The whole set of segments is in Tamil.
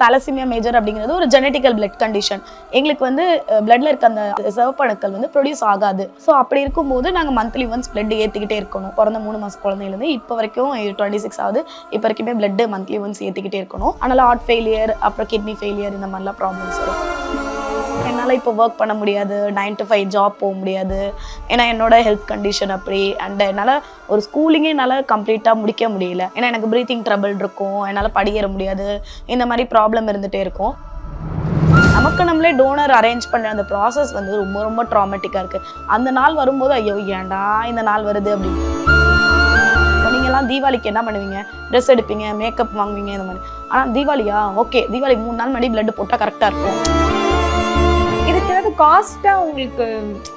தாலசீமியா மேஜர் அப்படிங்கிறது ஒரு ஜெனட்டிக்கல் பிளட் கண்டிஷன். எங்களுக்கு வந்து பிளட்ல இருக்க அந்த சிவப்பணுக்கள் வந்து ப்ரொடியூஸ் ஆகாது. ஸோ அப்படி இருக்கும்போது நாங்கள் மந்த்லி ஒன்ஸ் பிளட் ஏற்றிக்கிட்டே இருக்கணும். பிறந்த 3 மாதம் குழந்தையிலேருந்து இப்போ வரைக்கும் 26 ஆகுது. இப்போ வரைக்குமே பிளட் மந்த்லி ஒன்ஸ் ஏற்றிக்கிட்டே இருக்கணும். அதனால ஹார்ட் ஃபெயிலியர், அப்புறம் கிட்னி ஃபெயிலியர், இந்த மாதிரிலாம் ப்ராப்ளம்ஸ் வரும். என்னால் இப்போ ஒர்க் பண்ண முடியாது, 9 to 5 ஜாப் போக முடியாது. ஏன்னா என்னோட ஹெல்த் கண்டிஷன் அப்படி. அண்ட் என்னால் ஒரு ஸ்கூலிங்கே என்னால் கம்ப்ளீட்டாக முடிக்க முடியல. ஏன்னா எனக்கு ப்ரீத்திங் ட்ரபிள் இருக்கும், என்னால் படியேற முடியாது, இந்த மாதிரி ப்ராப்ளம் இருந்துகிட்டே இருக்கும். நமக்கு நம்மளே டோனர் அரேஞ்ச் பண்ணுற அந்த ப்ராசஸ் வந்து ரொம்ப ரொம்ப ட்ராமேட்டிக்காக இருக்குது. அந்த நாள் வரும்போது ஐயோ ஏன்டா இந்த நாள் வருது அப்படின்னு. நீங்கள்லாம் தீபாவளிக்கு என்ன பண்ணுவீங்க? ட்ரெஸ் எடுப்பீங்க, மேக்கப் வாங்குவீங்க, இந்த மாதிரி. ஆனால் தீபாவளியா ஓகே, தீபாவளிக்கு 3 நாள் முன்னாடி பிளட் போட்டால் கரெக்டாக இருக்கும். இதுக்கு ஏதாவது காஸ்டா உங்களுக்கு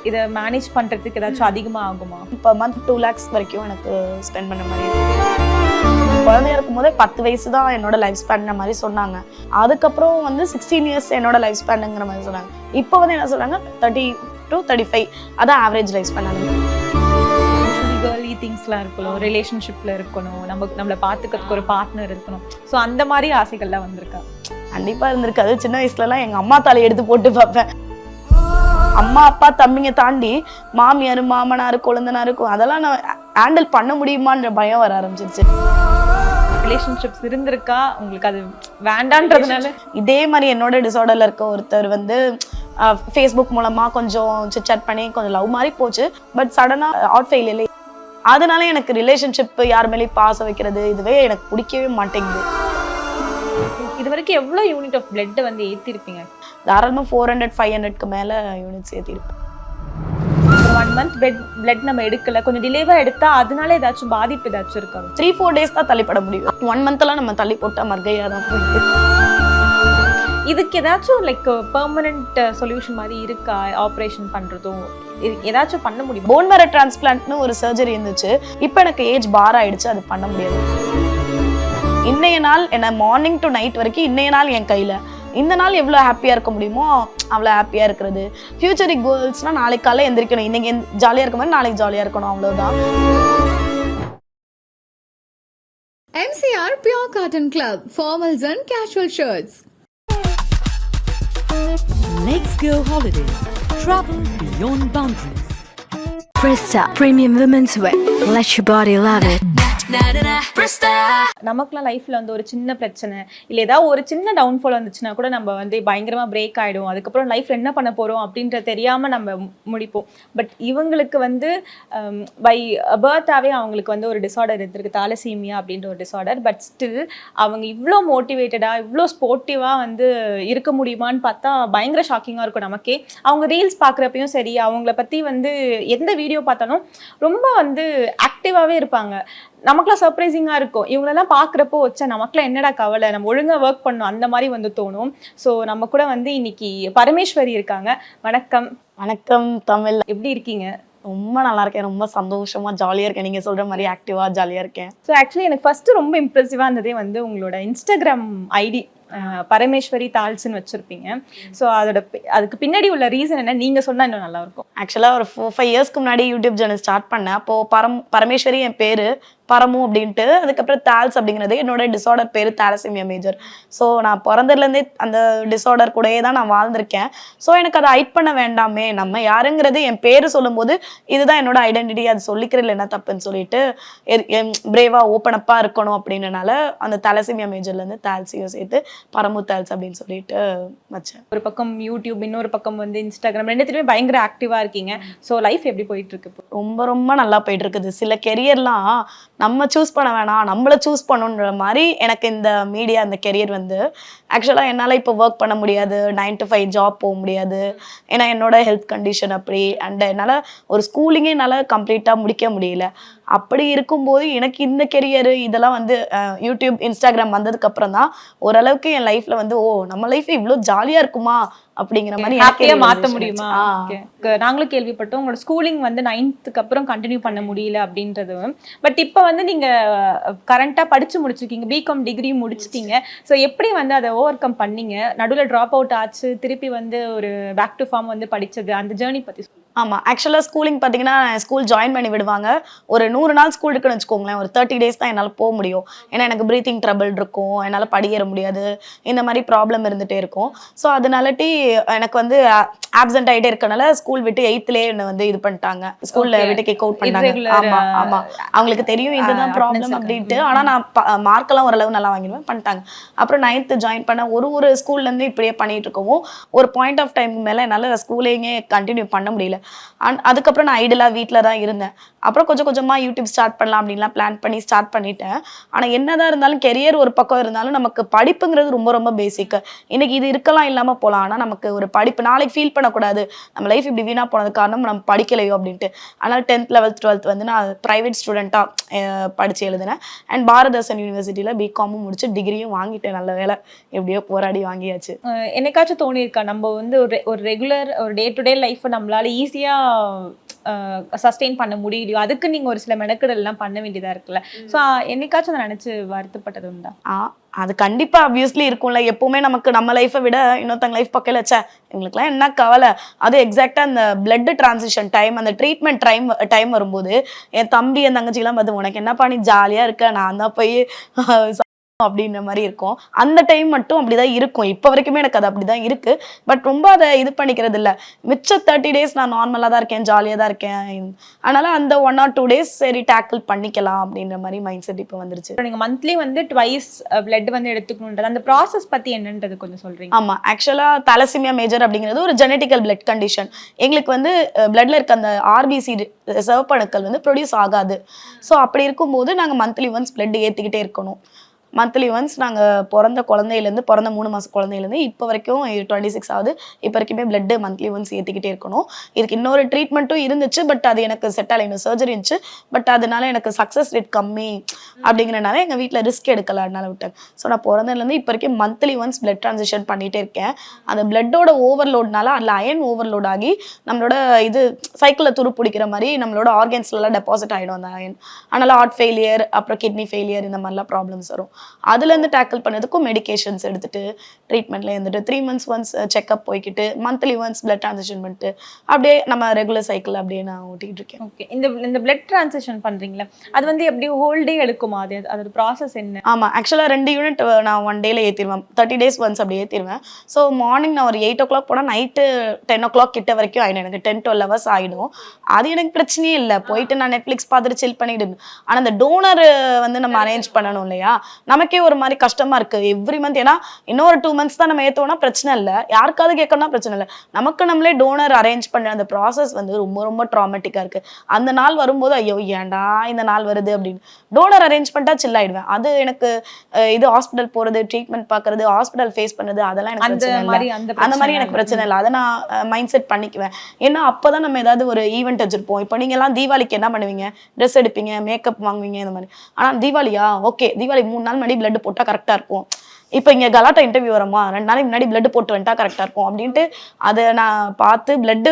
இதை மேனேஜ் பண்றதுக்கு ஏதாச்சும் அதிகமாக ஆகுமா? இப்போ மந்த் 2 lakhs வரைக்கும் எனக்கு ஸ்பெண்ட் பண்ண மாதிரி இருக்கு. குழந்தையா இருக்கும் போதே 10 வயசு தான் என்னோட லைஃப் ஸ்பேன் மாதிரி சொன்னாங்க. அதுக்கப்புறம் வந்து 16 years என்னோட லைஃப் ஸ்பேனுங்கிற மாதிரி சொன்னாங்க. இப்போ வந்து என்ன சொல்றாங்க 30 to 35 அதான் ஆவரேஜ் லைஃப் ஸ்பேன். கேர்லி திங்ஸ்லாம் இருக்கணும், ரிலேஷன்ஷிப்ல இருக்கணும், நம்மளை பார்த்துக்கிறதுக்கு ஒரு பார்ட்னர் இருக்கணும். ஸோ அந்த மாதிரி ஆசைகள்லாம் வந்திருக்கா? கண்டிப்பா இருந்திருக்கு. அது சின்ன வயசுலலாம் எங்க அம்மா தலையை எடுத்து போட்டு பார்ப்பேன். அம்மா அப்பா தம்பிங்க தாண்டி மாமியார், மாமனார், கொழுந்தனார் இருக்கும், அதெல்லாம் நான் ஹேண்டில் பண்ண முடியுமான்ற பயம் வர ஆரம்பிச்சிருச்சு. ரிலேஷன்ஷிப்ஸ் இருந்திருக்கா உங்களுக்கு? அது வேண்டான்றதுனால? இதே மாதிரி என்னோட டிசார்டர்ல இருக்க ஒருத்தர் வந்து ஃபேஸ்புக் மூலமா கொஞ்சம் சிட் பண்ணி கொஞ்சம் லவ் மாதிரி போச்சு. பட் சடனா ஹார்ட் ஃபெயிலியர். அதனால எனக்கு ரிலேஷன்ஷிப் யார் மேலேயும் பாசம் வைக்கிறது இதுவே எனக்கு பிடிக்கவே மாட்டேங்குது. இது வரைக்கும் எவ்வளோ யூனிட் ஆஃப் பிளட் வந்து ஏற்றிருப்பீங்க? தாராளமாக 400-500க்கு மேலே யூனிட்ஸ் ஏற்றிருப்பேன். 1 month பிளட் நம்ம எடுக்கல, கொஞ்சம் டிலேவா எடுத்தா அதனால ஏதாச்சும் பாதிப்பு ஏதாச்சும் இருக்கா? 3-4 days தான் தள்ளிப்பட முடியும். 1 monthலாம் நம்ம தள்ளி போட்டால் மர்கையாக தான் போயிட்டு. இதுக்கு ஏதாச்சும் லைக் பெர்மனன்ட் சொல்யூஷன் மாதிரி இருக்கா? ஆப்ரேஷன் பண்ணுறதும் ஏதாச்சும் பண்ண முடியும்? போன் மேரோ டிரான்ஸ்பிளான்ட்னு ஒரு சர்ஜரி இருந்துச்சு. இப்போ எனக்கு ஏஜ் பார் ஆயிடுச்சு, அது பண்ண முடியாது. இன்னைய நாள் என்ன மார்னிங் டு நைட் வரைக்கும் இன்னைய நாள் என் கையில். இந்த நாள் எவ்வளோ ஹாப்பியாக இருக்க முடியுமோ அவ்வளோ ஹாப்பியாக இருக்கிறது. ஃபியூச்சரிக் கோல்ஸ்னால் நாளைக்கு காலையில் எந்திரிக்கணும், இன்னைக்கு ஜாலியாக இருக்க மாதிரி நாளைக்கு ஜாலியாக இருக்கணும், அவ்வளோதான். MCR Pure Cotton Club, formals and casual shirts. Let's go holidays. Travel beyond boundaries. Presta Premium Women's Wear. Let your body love it. நமக்குலாம் லைஃப்ல வந்து ஒரு சின்ன பிரச்சனை இல்லை ஏதாவது ஒரு சின்ன டவுன்ஃபால் வந்துச்சுன்னா கூட நம்ம வந்து பயங்கரமா பிரேக் ஆயிடும். அதுக்கப்புறம் லைஃப்ல என்ன பண்ண போறோம் அப்படின்ற தெரியாம நம்ம முடிப்போம். பட் இவங்களுக்கு வந்து பை பர்த்தாவே அவங்களுக்கு வந்து ஒரு டிசார்டர் இருந்திருக்கு, தாலசீமியா அப்படின்ற ஒரு டிசார்டர். பட் ஸ்டில் அவங்க இவ்வளோ மோட்டிவேட்டடா இவ்வளோ ஸ்போர்ட்டிவா வந்து இருக்க முடியுமான்னு பார்த்தா பயங்கர ஷாக்கிங்கா இருக்கும் நமக்கே. அவங்க ரீல்ஸ் பார்க்குறப்பையும் சரி, அவங்கள பத்தி வந்து எந்த வீடியோ பார்த்தாலும் ரொம்ப வந்து ஆக்டிவாவே இருப்பாங்க. நமக்குலாம் சர்ப்ரைசிங்காக இருக்கும். இவங்களெல்லாம் பார்க்குறப்போ வச்சா நமக்குலாம் என்னடா கவலை, நம்ம ஒழுங்காக ஒர்க் பண்ணணும் அந்த மாதிரி வந்து தோணும். ஸோ நம்ம கூட வந்து இன்னைக்கு பரமேஸ்வரி இருக்காங்க. வணக்கம். வணக்கம் தமிழ். எப்படி இருக்கீங்க? ரொம்ப நல்லா இருக்கேன், ரொம்ப சந்தோஷமா ஜாலியாக இருக்கேன். நீங்கள் சொல்கிற மாதிரி ஆக்டிவாக ஜாலியாக இருக்கேன். ஸோ ஆக்சுவலி எனக்கு ஃபர்ஸ்ட் ரொம்ப இம்ப்ரெசிவாக இருந்ததே வந்து உங்களோட இன்ஸ்டாகிராம் ஐடி பரமேஸ்வரி தால்ஸ்ன்னு வச்சிருப்பீங்க. ஸோ அதுக்கு பின்னாடி உள்ள ரீசன் என்ன நீங்கள் சொன்னால் இன்னும் நல்லா இருக்கும். ஆக்சுவலாக ஒரு 4-5 yearsக்கு முன்னாடி யூடியூப் சேனல் ஸ்டார்ட் பண்ணேன். அப்போது பரமேஸ்வரி என் பேர், பரமு அப்படின்ட்டு. அதுக்கப்புறம் தால்ஸ் அப்படிங்கிறது என்னோட டிசார்டர் பேர், தாலசீமியா மேஜர். ஸோ நான் பிறந்ததுலேருந்தே அந்த டிசார்டர் கூடயே தான் நான் வாழ்ந்திருக்கேன். ஸோ எனக்கு அதை ஹைட் பண்ண வேண்டாமே, நம்ம யாருங்கிறது என் பேர் சொல்லும்போது இதுதான் என்னோட ஐடென்டிட்டி, அது சொல்லிக்கிறதுல என்ன தப்புன்னு சொல்லிட்டு பிரேவாக ஓப்பனப்பாக இருக்கணும் அப்படின்றனால அந்த தாலசீமியா மேஜர்லேருந்து தால்ஸையும் சேர்த்து பரமு தால்ஸ் அப்படின்னு சொல்லிட்டு வச்சேன். ஒரு பக்கம் யூடியூப், இன்னொரு பக்கம் வந்து இன்ஸ்டாகிராம், ரெண்டுத்துலையுமே பயங்கர ஆக்டிவாக இருக்கீங்க. ஸோ லைஃப் எப்படி போயிட்டு இருக்கு? ரொம்ப ரொம்ப நல்லா போயிட்டு இருக்குது. சில கெரியர்லாம் நம்ம சூஸ் பண்ண வேணாம், நம்மளை சூஸ் பண்ணணுன்ற மாதிரி எனக்கு இந்த மீடியா, இந்த கெரியர் வந்து ஆக்சுவலாக என்னால் இப்போ ஒர்க் பண்ண முடியாது, 9 to 5 ஜாப் போக முடியாது. ஏன்னா என்னோட ஹெல்த் கண்டிஷன் அப்படி. அண்ட் என்னால் ஒரு ஸ்கூலிங்கே என்னால் கம்ப்ளீட்டாக முடிக்க முடியல. அப்படி இருக்கும்போது எனக்கு இந்த கெரியர் இதெல்லாம் வந்து யூடியூப், இன்ஸ்டாகிராம் வந்ததுக்கப்புறம் தான் ஓரளவுக்கு என் லைஃப்பில் வந்து நம்ம லைஃப் இவ்வளோ ஜாலியாக இருக்குமா அப்படிங்கிற மாதிரி ஹாப்பியா மாத்த முடியுமா? நாங்களும் கேள்விப்பட்டோம் உங்களோட ஸ்கூலிங் வந்து 9th அப்புறம் கண்டினியூ பண்ண முடியல அப்படின்றது. பட் இப்போ வந்து நீங்க கரண்டா படிச்சு முடிச்சிருக்கீங்க, பிகாம் டிகிரி முடிச்சிட்டீங்க. ஸோ எப்படி வந்து அதை ஓவர் கம் பண்ணீங்க? நடுவில் ட்ராப் அவுட் ஆச்சு, திருப்பி வந்து ஒரு பேக் டு ஃபார்ம் வந்து படிச்சது, அந்த ஜேர்னி பத்தி சொல்லுங்க. ஆமா. ஆக்சுவலா ஸ்கூலிங் பார்த்தீங்கன்னா, ஸ்கூல் ஜாயின் பண்ணி விடுவாங்க. ஒரு 100 நாள் ஸ்கூல் இருக்குன்னு வச்சுக்கோங்களேன். ஒரு 30 டேஸ் தான் என்னால முடியும். ஏன்னா எனக்கு பிரீத்திங் ட்ரபிள் இருக்கும். என்னால படியேற முடியாது. இந்த மாரி ப்ராப்ளம் இருந்துட்டே இருக்கும். ஸோ அதனாலட்டி எனக்கு வந்து ஆப்சென்ட் ஆயிட்டே இருக்கனால ஸ்கூல் விட்டு 8த்லயே என்ன வந்து இது பண்ணிட்டாங்க. ஸ்கூல்ல Okay. விட்டு கிக் அவுட் பண்ணாங்க. Irregular, ஆமா, ஆமா. அவங்களுக்கு தெரியும் இதுதான் ப்ராப்ளம் attendance அப்படின்ட்டு. ஆனா நான் மார்க்கெல்லாம் ஓரளவு நல்லா வாங்கிடுவேன். பண்ணிட்டாங்க. அப்புறம் 9th ஜாயின் பண்ண ஒரு ஸ்கூல்லேருந்து இப்படியே பண்ணிட்டு இருக்கவும், ஒரு பாயிண்ட் ஆஃப் டைம் மேல என்னால ஸ்கூலிங்கே கன்டின்யூ பண்ண முடியல. அதுக்கப்புறம் நான் ஐடியலா வீட்ல தான் இருந்தேன். அப்புறம் கொஞ்சம் கொஞ்சமா யூடியூப் ஸ்டார்ட் பண்ணலாம் அப்படின்லாம் பிளான் பண்ணி ஸ்டார்ட் பண்ணிட்டேன். ஆனா என்னதான் இருந்தாலும் கெரியர் ஒரு பக்கம் இருந்தாலும் நமக்கு படிப்புங்கிறது ரொம்ப ரொம்ப பேசிக். இன்னைக்கு இது இருக்கலாம் இல்லாம போலாம். ஆனா நமக்கு ஒரு படிப்பு நாளைக்கு ஃபீல் பண்ணக்கூடாது. நம்ம லைஃப் இப்படி வீணா போனது காரணம் நம்ம படிக்கலையோ அப்படின்ட்டு. அதனால 10th 11th 12th வந்து நான் பிரைவேட் ஸ்டூடெண்டா படிச்சு எழுதினேன். அண்ட் பாரதாசன் யூனிவர்சிட்டியில பிகாமும் முடிச்சு டிகிரியும் வாங்கிட்டேன். நல்ல வேலை எப்படியோ போராடி வாங்கியாச்சு. என்னைக்காச்சும் தோணி இருக்கா நம்ம வந்து ஒரு ரெகுலர் ஒரு டே டு டே லைஃப் நம்மளால ஈஸியா சஸ்டெயின் பண்ண முடியலையோ அதுக்கு நீங்க ஒரு சில மெனக்கெடல் எல்லாம் பண்ண வேண்டியதா இருக்குல்ல. ஸோ என்னைக்காச்சும் அதை நினைச்சு வருத்தப்பட்டது உண்டா? அது கண்டிப்பா ஆப்வியஸ்லி இருக்கும்ல. எப்பவுமே நமக்கு நம்ம லைஃப்பை விட இன்னொருத்தங்க லைஃப் பக்கம் வச்சா இவங்களுக்குலாம் என்ன கவலை. அது எக்ஸாக்டா அந்த பிளட் டிரான்சிஷன் டைம் அந்த ட்ரீட்மெண்ட் டைம் வரும்போது என் தம்பி என் தங்கச்சிலாம் பார்த்து உனக்கு என்னப்பா நீ ஜாலியா இருக்க, நான் தான் போய் அப்படின்ற மாதிரி இருக்கும். அந்த டைம் மட்டும் அப்படிதான் இருக்கும். இப்போ வரைக்குமே எனக்கு அது அப்படிதான் இருக்கு. பட் ரொம்ப அதை இது பண்ணிக்கிறது இல்லை. மிச்ச 30 டேஸ் நான் நார்மலா தான் இருக்கேன், ஜாலியா தான் இருக்கேன். அதனால அந்த 1 or 2 டேஸ் சரி டேக்கிள் பண்ணிக்கலாம் அப்படின்ற மாதிரி மைண்ட் செட் இப்போ வந்துருச்சு. நீங்க மந்த்லி வந்து ட்வைஸ் பிளட் வந்து எடுத்துக்கணுன்றது அந்த ப்ராசஸ் பத்தி என்னன்றது கொஞ்சம் சொல்றீங்க? ஆமா. ஆக்சுவலா தலசிமியா மேஜர் அப்படிங்கிறது ஒரு ஜெனட்டிக்கல் பிளட் கண்டிஷன். எங்களுக்கு வந்து பிளட்ல இருக்க அந்த ஆர்பிசி சிவப்பணுக்கள் வந்து ப்ரொடியூஸ் ஆகாது. ஸோ அப்படி இருக்கும்போது நாங்க மந்த்லி ஒன்ஸ் பிளட் ஏத்திக்கிட்டே இருக்கணும். மந்த்லி ஒன்ஸ் நாங்கள் பிறந்த 3 மாத குழந்தையிலேருந்து இப்போ வரைக்கும் 26 ஆகுது. இப்போ வரைக்குமே பிளட்டு மந்த்லி ஒன்ஸ் ஏற்றிக்கிட்டே இருக்கணும். இதுக்கு இன்னொரு ட்ரீட்மெண்ட்டும் இருந்துச்சு. பட் அது எனக்கு செட் ஆகலை. இன்னும் சர்ஜரி இருந்துச்சு. பட் அதனால எனக்கு சக்ஸஸ் ரேட் கம்மி அப்படிங்கிறனால எங்கள் வீட்டில் ரிஸ்க் எடுக்கல, அதனால விட்டேன். ஸோ நான் பிறந்ததுலேருந்து இப்போ வரைக்கும் மந்த்லி ஒன்ஸ் பிளட் ட்ரான்சிஷன் பண்ணிகிட்டே இருக்கேன். அந்த பிளட்டோட ஓவர்லோட்னால அதில் அயன் ஓவர்லோட் ஆகி நம்மளோட இது சைக்கிளில் துரு பிடிக்கிற மாதிரி நம்மளோட ஆர்கன்ஸ்லாம் டெபாசிட் ஆகிடும் அந்த அயன். அதனால் ஹார்ட் ஃபெயிலியர், அப்புறம் கிட்னி ஃபெயிலியர், இந்த மாதிரிலாம் ப்ராப்ளம்ஸ் வரும். அதுலேருந்து டேக்கிள் பண்ணதுக்கும் மெடிகேஷன்ஸ் எடுத்துட்டு ட்ரீட்மெண்ட்ல இருந்துட்டு 3 months ஒன்ஸ் செக்அப் போய்கிட்டு மந்த்லி ஒன்ஸ் பிளட் ட்ரான்சிஷன் பண்ணிட்டு அப்படியே நம்ம ரெகுலர் சைக்கிள் அப்படியே நான் ஓட்டிகிட்டு இருக்கேன். ஓகே. இந்த பிளட் ட்ரான்சிஷன் பண்றீங்களா, அது வந்து எப்படி ஹோல் டே எடுக்குமா? அதோட ப்ராசஸ் என்ன? ஆமாம். ஆக்சுவலாக 2 யூனிட் நான் 1 டேல ஏற்றிடுவேன். 30 days ஒன்ஸ் அப்படி ஏற்றிடுவேன். ஸோ மார்னிங் நான் ஒரு 8 o'clock போனால் நைட்டு 10 o'clock கிட்ட வரைக்கும் ஆகிடும். எனக்கு 10-12 hours ஆகிடும். அது எனக்கு பிரச்சனையே இல்லை. போயிட்டு நான் நெட்ஃப்ளிக்ஸ் பார்த்துட்டு சில் பண்ணிட்டு. ஆனால் அந்த டோனர் வந்து நம்ம அரேஞ்ச் பண்ணணும் இல்லையா, நமக்கே ஒரு மாதிரி கஷ்டமா இருக்கு. எவ்ரி மந்த் ஏன்னா இன்னொரு 2 months தான் நம்ம ஏற்றோம்னா பிரச்சனை இல்லை, யாருக்காவது கேட்கணும்னா பிரச்சனை இல்லை. நமக்கு நம்மளே டோனர் அரேஞ்ச் பண்ண அந்த ப்ராசஸ் வந்து ரொம்ப ரொம்ப ட்ராமேட்டிக்காக இருக்கு. அந்த நாள் வரும்போது ஐயோ ஏன்டா இந்த நாள் வருது அப்படின்னு டோனர் அரேஞ்ச் பண்ணிட்டா சில் ஆயிடுவேன். அது எனக்கு இது ஹாஸ்பிட்டல் போறது, ட்ரீட்மெண்ட் பார்க்கறது, ஹாஸ்பிட்டல் ஃபேஸ் பண்ணது அதெல்லாம் எனக்கு பிரச்சனை இல்லை. அந்த மாதிரி எனக்கு பிரச்சனை இல்லை. அதை நான் மைண்ட் செட் பண்ணிக்குவேன். ஏன்னா அப்போதான் நம்ம ஏதாவது ஒரு ஈவெண்ட் வச்சிருப்போம். இப்போ நீங்க எல்லாம் தீபாவளிக்கு என்ன பண்ணுவீங்க, ட்ரெஸ் எடுப்பீங்க, மேக்கப் வாங்குவீங்க, இந்த மாதிரி. ஆனால் தீபாவளியா ஓகே தீபாவளி 3 நாள் முன்னாடி பிளட் போட்டால் கரெக்டாக இருக்கும். இப்போ இங்கே கலாட்டா இன்டர்வியூ வரமா 2 நாளைக்கு முன்னாடி பிளட் போட்டு வந்துட்டா கரெக்டாக இருக்கும் அப்படின்ட்டு அதை நான் பார்த்து பிளட்டு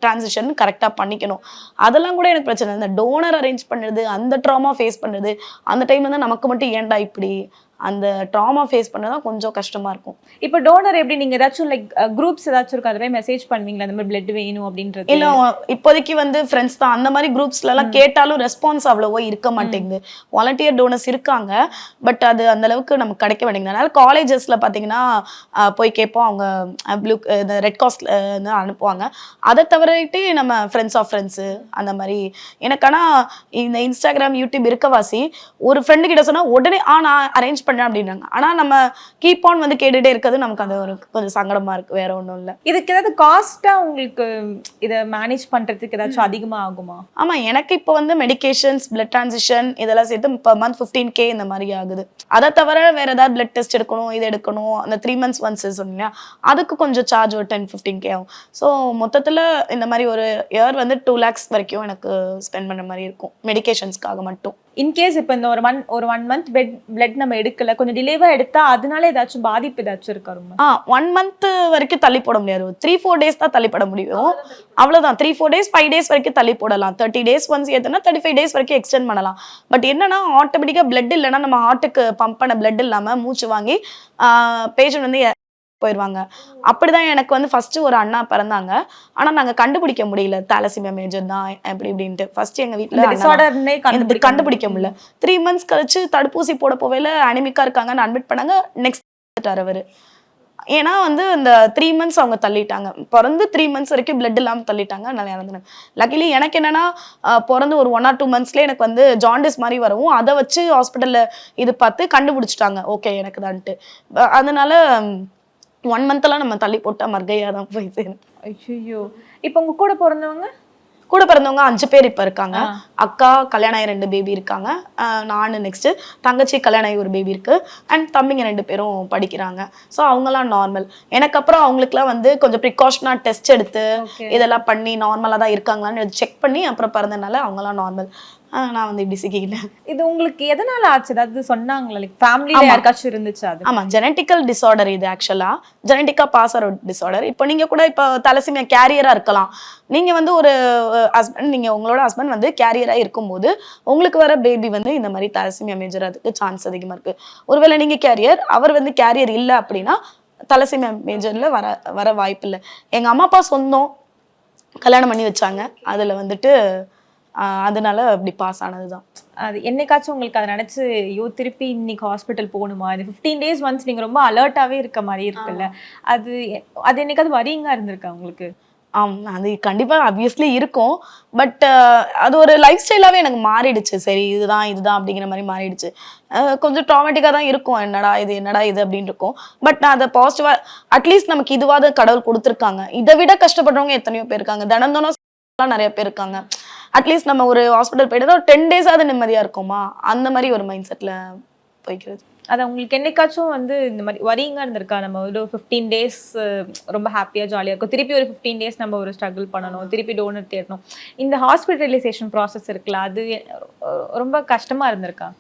டிரான்சிஷன் கரெக்டாக பண்ணிக்கணும். அதெல்லாம் கூட எனக்கு பிரச்சனை. இந்த டோனர் அரேஞ்ச் பண்ணுறது, அந்த ட்ராமா ஃபேஸ் பண்ணுறது, அந்த டைம்ல தான் நமக்கு மட்டும் ஏன்டா இப்படி அந்த ட்ராமா ஃபேஸ் பண்ணதான் கொஞ்சம் கஷ்டமா இருக்கும். இப்போ டோனர் எப்படி நீங்க ஏதாச்சும் லைக் குரூப்ஸ் ஏதாச்சும் இருக்கு, அதுவே மெசேஜ் பண்ணுவீங்களா அந்த மாதிரி பிளட் வேணும் அப்படின்றது? இல்ல இப்போதைக்கு வந்து ஃப்ரெண்ட்ஸ் தான். அந்த மாதிரி குரூப்ஸ்ல எல்லாம் கேட்டாலும் ரெஸ்பான்ஸ் அவ்வளவோ இருக்க மாட்டேங்குது. வாலண்டியர் டோனர்ஸ் இருக்காங்க, பட் அது அந்த அளவுக்கு நமக்கு கிடைக்க மாட்டேங்குது. அதனால காலேஜஸ்ல பாத்தீங்கன்னா போய் கேட்போம், அவங்க ப்ளூ ரெட் கிராஸ்ல அனுப்புவாங்க. அதை தவிரட்டு நம்ம ஃப்ரெண்ட்ஸ் ஆஃப் ஃப்ரெண்ட்ஸு அந்த மாதிரி. எனக்கு ஆனா இந்த இன்ஸ்டாகிராம் யூடியூப் இருக்கவாசி ஒரு ஃப்ரெண்டு கிட்ட சொன்னா உடனே நான் அரேஞ்ச் பண்ணேன் அப்படின்னாங்க. ஆனா நம்ம கீப் ஆன் வந்து கேட்டுட்டே இருக்கிறது நமக்கு அது ஒரு கொஞ்சம் சங்கடமா இருக்கு. வேற ஒன்றும் இல்லை. இதுக்கு ஏதாவது காஸ்டா உங்களுக்கு இதை மேனேஜ் பண்றதுக்கு ஏதாச்சும் அதிகமா ஆகுமா? ஆமா, எனக்கு இப்போ வந்து மெடிகேஷன்ஸ், பிளட் டிரான்சிஷன் இதெல்லாம் சேர்த்து per month 15K இந்த மாதிரி ஆகுது. அதை தவிர வேற ஏதாவது பிளட் டெஸ்ட் எடுக்கணும், இது எடுக்கணும், அந்த 3 months ஒன்ஸ் சொன்னீங்க அதுக்கு கொஞ்சம் சார்ஜ் ஒரு 10-15K ஆகும். ஸோ மொத்தத்துல இந்த மாதிரி ஒரு இயர் வந்து 2 lakhs வரைக்கும் எனக்கு ஸ்பெண்ட் பண்ண மாதிரி இருக்கும் மெடிகேஷன்ஸ்க்காக மட்டும். இன்கேஸ் இப்போ இந்த ஒரு 1 month பிளட் நம்ம எடுக்கல, கொஞ்சம் டிலேவா எடுத்தா அதனால ஏதாச்சும் பாதிப்பு ஏதாச்சும் இருக்கா? 1 month வரைக்கும் தள்ளி போட முடியாது. 3-4 days தான் தள்ளி போட முடியும். அவ்வளவுதான். 3-4 days 5 days வரைக்கும் தள்ளி போடலாம். 30 days ஒன்ஸ் ஏத்துனா 35 days வரைக்கும் எக்ஸ்டெண்ட் பண்ணலாம். பட் என்னன்னா ஆட்டோமேட்டிக்கா பிளட் இல்லைன்னா நம்ம ஹார்ட்டுக்கு பம்ப் பண்ண பிளட் இல்லாம மூச்சு வாங்கி பேஷண்ட் வந்து போயிடுவாங்க. அப்படிதான் எனக்கு வந்து ஃபர்ஸ்ட் ஒரு அண்ணா பிறந்தாங்க. ஆனா நாங்க கண்டுபிடிக்க முடியல தாலசிமியா மேஜர் தான் அப்படி இப்படின்ட்டு. ஃபர்ஸ்ட் எங்க வீட்ல டிசார்டர்னே கண்டுபிடிக்க முடியல. 3 months கழிச்சு தடுப்பூசி போட போவேல அனிமிக்கா இருக்காங்கன்னு அட்மிட் பண்ணாங்க. நெக்ஸ்ட் அவரு ஏன்னா வந்து இந்த 3 months அவங்க தள்ளிட்டாங்க. பிறந்து 3 months வரைக்கும் பிளட் இல்லாம தள்ளிட்டாங்க. அதனால இறந்துட்டாங்க. லக்கிலி எனக்கு என்னன்னா பிறந்து ஒரு 1 or 2 monthsலயே எனக்கு வந்து ஜாண்டிஸ் மாதிரி வரவும் அதை வச்சு ஹாஸ்பிட்டல்ல இது பார்த்து கண்டுபிடிச்சிட்டாங்க. ஓகே எனக்கு தான்ட்டு. அதனால 1 monthலாம் நம்ம தள்ளி போட்டா மர்கையா தான் போய் சேரும். ஐயோ, இப்போ உங்க கூட பிறந்தவங்க? கூட பிறந்தவங்க 5 பேர் இப்ப இருக்காங்க. அக்கா கல்யாணம் ஆகி 2 பேபி இருக்காங்க. நானு நெக்ஸ்ட் தங்கச்சி கல்யாணம் ஆகி ஒரு பேபி இருக்கு. அண்ட் தம்பிங்க 2 பேரும் படிக்கிறாங்க. ஸோ அவங்கலாம் நார்மல். எனக்கு அப்புறம் அவங்களுக்குலாம் வந்து கொஞ்சம் ப்ரிகாஷனா டெஸ்ட் எடுத்து இதெல்லாம் பண்ணி நார்மலா தான் இருக்காங்களான்னு செக் பண்ணி அப்புறம் பிறந்தனால அவங்கலாம் நார்மல். நான் வந்து இப்படி சிக்கிக்கிட்டேன். இது உங்களுக்கு எதனால ஆச்சு? அதாவது சொன்னாங்களா, லைக் ஃபேமிலில யாருக்காச்சும் இருந்துச்சு அது? ஆமா, ஜெனட்டிக்கல் டிசார்டர் இது. ஆக்சுவலா ஜெனட்டிக்கா பாஸ் ஆகிற டிசார்டர். இப்போ நீங்க கூட இப்போ தலசிமியா கேரியரா இருக்கலாம். நீங்க வந்து ஒரு ஹஸ்பண்ட், நீங்க உங்களோட ஹஸ்பண்ட் வந்து கேரியரா இருக்கும்போது உங்களுக்கு வர பேபி வந்து இந்த மாதிரி தலசிமியா மேஜர் அதுக்கு சான்ஸ் அதிகமா இருக்கு. ஒருவேளை நீங்க கேரியர், அவர் வந்து கேரியர் இல்லை அப்படின்னா தலசிமியா மேஜர்ல வர வாய்ப்பு இல்லை. எங்க அம்மா அப்பா சொந்தம் கல்யாணம் பண்ணி வச்சாங்க. அதுல வந்துட்டு அதனால அப்படி பாஸ் ஆனதுதான். அது என்னைக்காச்சும் உங்களுக்கு அதை நினைச்சு ஐயோ திருப்பி இன்னைக்கு ஹாஸ்பிட்டல் போகணுமா, இது 15 days ஒன்ஸ் நீங்க ரொம்ப அலர்ட்டாவே இருக்க மாதிரி இருக்குல்ல, அது என்னைக்காவது வரிங்கா இருந்திருக்கா உங்களுக்கு? அது கண்டிப்பா ஆப்வியஸ்லி இருக்கும். பட் அது ஒரு லைஃப் ஸ்டைலாவே எனக்கு மாறிடுச்சு. சரி இதுதான் அப்படிங்கிற மாதிரி மாறிடுச்சு. கொஞ்சம் ட்ராமேட்டிக்கா தான் இருக்கும். என்னடா இது அப்படின்னு இருக்கும். பட் நான் அதை பாசிட்டிவா அட்லீஸ்ட் நமக்கு இதுவாத கடவுள் கொடுத்துருக்காங்க. இதை விட கஷ்டப்படுறவங்க எத்தனையோ பேர் இருக்காங்க. தினம் நிறைய பேர் இருக்காங்க. அட்லீஸ்ட் நம்ம ஒரு ஹாஸ்பிட்டல் போயிட்டு ஒரு 10 days நிம்மதியா இருக்குமா, அந்த மாதிரி ஒரு மைண்ட் செட்ல போய்க்கிறது. அது உங்களுக்கு என்னைக்காச்சும் வந்து இந்த மாதிரி வரிங்கா இருந்திருக்கா? நம்ம ஒரு 15 days ரொம்ப ஹாப்பியா ஜாலியா இருக்கும், திருப்பி ஒரு 15 days நம்ம ஒரு ஸ்ட்ரகிள் பண்ணணும், திருப்பி டோனர் தேடணும், இந்த ஹாஸ்பிட்டலைசேஷன் ப்ராசஸ் இருக்குல்ல, அது ரொம்ப கஷ்டமா இருந்திருக்கா?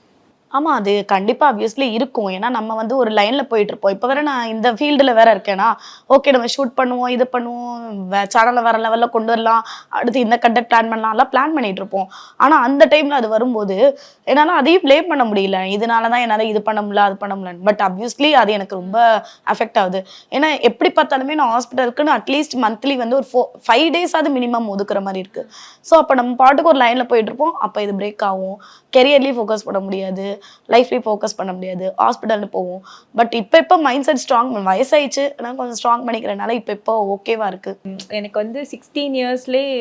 ஆமா, அது கண்டிப்பா ஆப்வியஸ்லி இருக்கும். ஏன்னா நம்ம வந்து ஒரு லைன்ல போயிட்டு இருப்போம். இப்போ வேற நான் இந்த ஃபீல்டுல வேற இருக்கேன்னா, ஓகே நம்ம ஷூட் பண்ணுவோம், இது பண்ணுவோம், சேனல்ல வேற லெவல்ல கொண்டு வரலாம், அடுத்து இந்த கண்டென்ட் பிளான் பண்ணலாம், எல்லாம் பிளான் பண்ணிட்டு இருப்போம். ஆனா அந்த டைம்ல அது வரும்போது என்னால அதையும் ப்ளேம் பண்ண முடியல. இதனாலதான் என்னால இது பண்ண முடியல, அது பண்ண முடியல. பட் ஆப்வியஸ்லி அது எனக்கு ரொம்ப அஃபெக்ட் ஆகுது. ஏன்னா எப்படி பார்த்தாலுமே நான் ஹாஸ்பிட்டலுக்குன்னு அட்லீஸ்ட் மந்த்லி வந்து ஒரு 5 days மினிமம் ஒதுக்குற மாதிரி இருக்கு. ஸோ அப்போ நம்ம பாட்டுக்கு ஒரு லைன்ல போயிட்டு இருப்போம். அப்போ இது பிரேக் ஆகும். கெரியர்லயும் ஃபோக்கஸ் பண்ண முடியாது, லைஃப்லயும் ஃபோக்கஸ் பண்ண முடியாது, ஹாஸ்பிட்டல்னு போவோம். பட் இப்போ மைண்ட் செட் ஸ்ட்ராங், வயசாயிடுச்சு, நான் கொஞ்சம் ஸ்ட்ராங் பண்ணிக்கிறனால இப்போ ஓகேவா இருக்கு. எனக்கு வந்து 16 yearsலேயே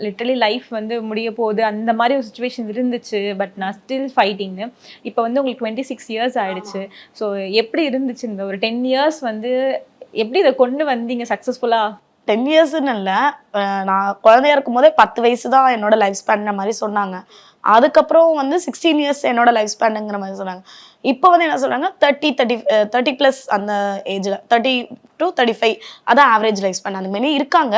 லிட்டரலி லைஃப் வந்து முடிய போகுது அந்த மாதிரி ஒரு சுச்சுவேஷன் இருந்துச்சு. பட் நான் ஸ்டில் ஃபைட்டிங்கு. இப்போ வந்து உங்களுக்கு 26 years ஆயிடுச்சு. ஸோ எப்படி இருந்துச்சு இந்த ஒரு 10 years வந்து எப்படி இதை கொண்டு வந்தீங்க சக்ஸஸ்ஃபுல்லா? 10 yearsன்னு இல்லை, நான் குழந்தையா இருக்கும் போதே 10 வயசு தான் என்னோட லைஃப் ஸ்பேன் மாதிரி சொன்னாங்க. அதுக்கப்புறம் வந்து 16 years என்னோட லைஃப் ஸ்பேனுங்கிற மாதிரி சொன்னாங்க. இப்போ வந்து என்ன சொல்றாங்க 30+ அந்த ஏஜ்ல 30 to 35 அதான் ஆவரேஜ் லைஃப் ஸ்பேன். அந்த மாதிரி இருக்காங்க.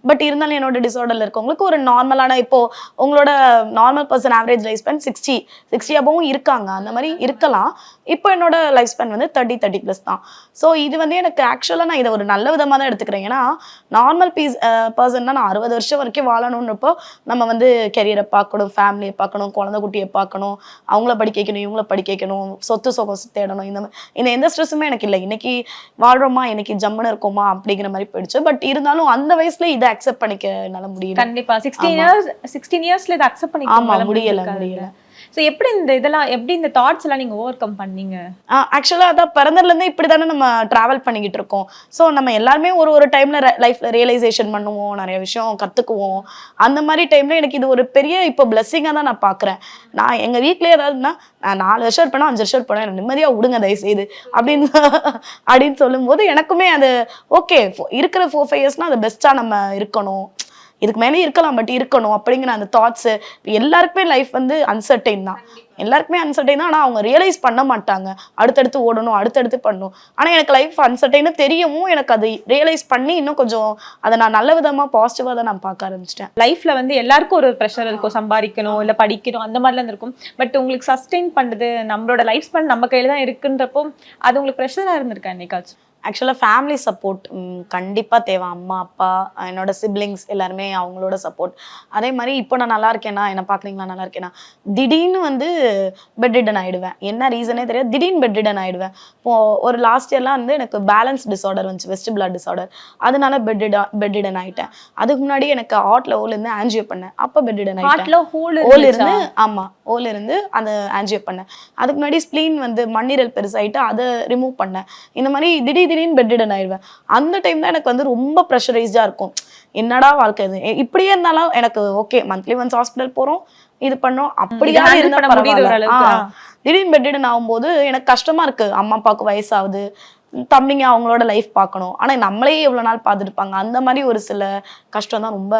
பட் இருந்தாலும் என்னோட டிசார்டர்ல இருக்கவங்களுக்கு ஒரு நார்மலான, இப்போ உங்களோட normal person average life span 60 அபவும் இருக்காங்க. அந்த மாதிரி இருக்கலாம். இப்போ என்னோட லைஃப் ஸ்பேன் வந்து 30+ தான். ஸோ இது வந்து எனக்கு ஆக்சுவலாக நான் இதை ஒரு நல்ல விதமாக தான் எடுத்துக்கிறேன். ஏன்னா நார்மல் பர்சன்னா நான் 60 வருஷம் வரைக்கும் வாழணுன்றப்போ நம்ம வந்து கெரியரை பார்க்கணும், ஃபேமிலியை பார்க்கணும், குழந்தை குட்டியை பார்க்கணும், அவங்கள படிக்க வைக்கணும், இவங்கள படிக்க வைக்கணும், சொத்து சொகம் தேடணும். இந்த எந்த ஸ்ட்ரெஸ்ஸுமே எனக்கு இல்லை. இன்னைக்கு வாழ்றோமா, இன்னைக்கு ஜம்முன்னு இருக்கோமா அப்படிங்கிற மாதிரி போயிடுச்சு. பட் இருந்தாலும் அந்த வயசுல இதை அக்செப்ட் பண்ணிக்க என்னால முடியல. கண்டிப்பா 16 yearsல இதை அக்செப்ட் பண்ணிக்க முடியல. ஸோ எப்படி இந்த தாட்ஸ் எல்லாம் நீங்க ஓவர் கம் பண்ணீங்க? ஆக்சுவலாக அதான் பிறந்ததுலேருந்து இப்படி தானே நம்ம ட்ராவல் பண்ணிக்கிட்டு இருக்கோம். ஸோ நம்ம எல்லாருமே ஒரு டைம்ல லைஃப்ல ரியலைசேஷன் பண்ணுவோம், நிறைய விஷயம் கற்றுக்குவோம். அந்த மாதிரி டைம்ல எனக்கு இது ஒரு பெரிய இப்போ பிளெஸ்ஸிங்காக தான் நான் பார்க்குறேன். நான் எங்கள் வீட்லேயே ஏதாவதுன்னா நான் 4 வருஷம் இருப்பேனா 5 வருஷம் இருப்பேனா எனக்கு நிம்மதியாக விடுங்க தயவுசெய்து அப்படின்னு சொல்லும்போது எனக்குமே அது ஓகே, இருக்கிற 4-5 yearsனா அது பெஸ்ட்டாக நம்ம இருக்கணும், இதுக்கு மேலே இருக்கலாம், பட் இருக்கணும் அப்படிங்கிற அந்த தாட்ஸு. எல்லாருக்குமே லைஃப் வந்து அன்சர்டைன் தான், எல்லாருக்குமே அன்சர்டைன் தான். ஆனால் அவங்க ரியலைஸ் பண்ண மாட்டாங்க, அடுத்தடுத்து ஓடணும், அடுத்தடுத்து பண்ணணும். ஆனால் எனக்கு லைஃப் அன்சர்டைன்னு தெரியவும் எனக்கு அது ரியலைஸ் பண்ணி இன்னும் கொஞ்சம் அதை நான் நல்ல விதமாக பாசிட்டிவாக தான் நான் பார்க்க ஆரம்பிச்சிட்டேன். லைஃப்ல வந்து எல்லாருக்கும் ஒரு ப்ரெஷர் இருக்கும், சம்பாதிக்கணும் இல்லை படிக்கணும் அந்த மாதிரிலாம் இருக்கும். பட் உங்களுக்கு சஸ்டெயின் பண்ணுறது நம்மளோட லைஃப் ஸ்பேன் நம்ம கையில் தான் இருக்குன்றப்போ அது உங்களுக்கு ப்ரெஷராக இருந்திருக்கா என்னைக்காச்சும்? ஆக்சுவலாக ஃபேமிலி சப்போர்ட் கண்டிப்பாக தேவை. அம்மா அப்பா என்னோட சிப்ளிங்ஸ் எல்லாருமே அவங்களோட சப்போர்ட். அதே மாதிரி இப்போ நான் நல்லா இருக்கேனா, என்ன பார்க்குறீங்களா நல்லா இருக்கேனா, திடீர்னு வந்து பெட் ரிடன் ஆகிடுவேன். என்ன ரீசனே தெரியாது, திடீர்னு பெட் ரிடன் ஆகிடுவேன். இப்போது ஒரு லாஸ்ட் இயர்லாம் வந்து எனக்கு பேலன்ஸ் டிஸார்டர் வந்துச்சு, வெஸ்டிபுலர் டிஸார்டர். அதனால பெட் ரிடன் ஆகிட்டேன். அதுக்கு முன்னாடி எனக்கு ஹார்ட்ல ஹோல் இருந்து ஆன்ஜியோ பண்ணேன், அப்போ பெட் ரிடன் ஆகிட்டேன். ஹோல் இருந்து ஆமாம் ஹோல் இருந்து அந்த ஆன்ஜியோ பண்ணேன். அதுக்கு முன்னாடி ஸ்ப்ளீன் வந்து மண்ணீரல் பெருசாகிட்டு அதை ரிமூவ் பண்ணேன். இந்த மாதிரி திடீர்னு பெட் ரிடன் ஆயிடுவேன். அந்த டைம் தான் எனக்கு வந்து ரொம்ப ப்ரெஷரைஸ்டா இருக்கும். என்னடா வாழ்க்கை இது, இப்படியே இருந்தாலும் எனக்கு ஓகே, மந்த்லி ஒன்ஸ் ஹாஸ்பிட்டல் போறோம், இது பண்ணோம், அப்படியா இருந்தா பரவாயில்ல. திடீர்னு பெட் ரிடன் ஆகும்போது எனக்கு கஷ்டமா இருக்கு. அம்மா அப்பாவுக்கு வயசாகுது, தம்பிங்க அவங்களோட லைஃப் பார்க்கணும், ஆனா நம்மளே எவ்வளவு நாள் பார்த்துருப்பாங்க. அந்த மாதிரி ஒரு சில கஷ்டம் தான் ரொம்ப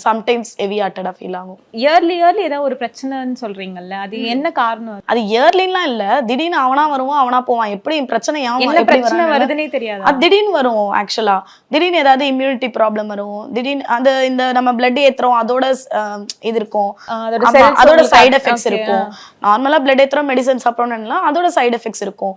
சம்டைம்ஸ் ஹெவி ஹார்ட்டடா ஃபீல் ஆகும். இயர்லி ஏதாவது ஒரு பிரச்சனைன்னு சொல்றீங்கல்ல, அது என்ன காரணம்? அது இயர்லிலாம் இல்ல, திடீர்னு அவனா வருவான் அவனா போவான். எப்படி பிரச்சனை என்ன பிரச்சனை வருதுன்னே தெரியாது, அது திடீர்னு வரும். ஆக்சுவலா திடீர்னு ஏதாவது இம்யூனிட்டி ப்ராப்ளம் வரும், திடீர்னு அந்த இந்த நம்ம பிளட் ஏத்துறோம் அதோட இது இருக்கும், அதோட சைடு எஃபெக்ட்ஸ் இருக்கும். நார்மலா பிளட் ஏத்துறோம் மெடிசன் சாப்பிடணும்னா அதோட சைடு எஃபெக்ட்ஸ் இருக்கும்.